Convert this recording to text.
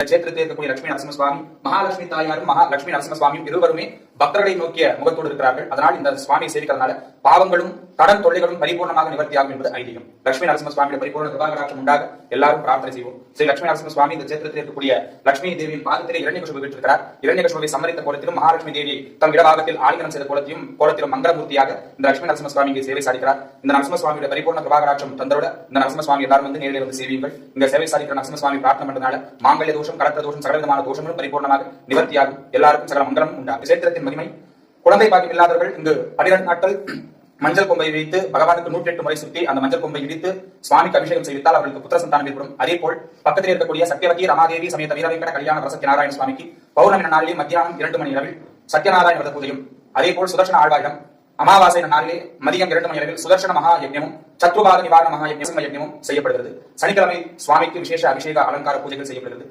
கஷேத்திரத்தில் இருக்கக்கூடிய லட்சுமி நரசிம்ம சுவாமி, மகாலட்சுமி தாயாரும் லட்சுமி நரசிம்ம சுவாமியும் இருவருமே பக்தர்களை நோக்கிய முகத்தோடு இருக்கிறார்கள். அதனால் இந்த சுவாமியை சேவிக்கிறதுனால பாவங்களும் கடன் தொல்லைகளும் பரிபூர்ணமாக நிவர்த்தியாகும் என்பது ஐதீகம். லட்சுமி நரசிம்ம சுவாமியுடைய பரிபூர்ண கிருபாகடாட்சம் உண்டாக எல்லாரும் பிரார்த்தனை செய்வோம். ஸ்ரீ லட்சுமி நரசிம்ம சுவாமி இந்த கஷேத்திரத்தில் இருக்கக்கூடிய லட்சுமி தேவியின் பாதத்திலே இரண்யகசிபு விட்டிருக்கிறார். இரண்யகசிபுவை சம்மரித்த கோலத்திலும் மகாலட்சுமி தேவி தம் இடபாகத்தில் ஆலிங்கனம் செய்த கோலத்திலும் மங்களமூர்த்தியாக இந்த லட்சுமி நரசிம்ம சுவாமிக்கு சேவை சாதிக்கிறார். இந்த நரசிம்ம சுவாமியுடைய பரிபூர்ண கிருபாகடாட்சம் தந்தோட இந்த நரசிம்ம சுவாமி எல்லாரும் வந்து நேரில் வந்து சேவியுங்கள். இந்த சேவை சாதிக்கிற நரசிம்ம சுவாமி பிரார்த்தனை பண்றதுனால மாங்கல்ய தோஷம், கலத்திர தோஷம், சகலவிதமான தோஷங்களும் பரிபூர்ணமாக நிவர்த்தியாகும். எல்லாருக்கும் சகல மங்களமும் உண்டாகும். கஷேத்திரத்தின் மகிமை, குழந்தை பாக்கியம் இல்லாதவர்கள் இங்கு 12 நாட்கள் மஞ்சள் கொம்பை வைத்து பகவானுக்கு 108 முறை சுற்றி அந்த மஞ்சள் கொம்பை இடித்து சுவாமிக்கு அபிஷேகம் செய்வித்தால் அவர்களுக்கு புத்திர சந்தானம் ஏற்படும். அதே போல் பக்கத்தில் இருக்கக்கூடிய சத்யவதி ரமாதேவி சமேத வீரவேங்கட கல்யாண சத்யநாராயண சுவாமிக்கு பௌர்ணமி நாளிலே மத்தியானம் 2 மணி அளவில் சத்யநாராயண விரத பூஜையும், அதே போல் சுதர்சன ஆழ்வாரிடம் அமாவாசை நாளிலே மதியம் 2 மணி அளவில் சுதர்சன மகா யஜ்ஞமும் சத்ருபாத நிவாரண மகா யஜ்ஞமும் செய்யப்படுகிறது. சனிக்கிழமை சுவாமிக்கு விசேஷ அபிஷேக அலங்கார பூஜைகள் செய்யப்படுகிறது.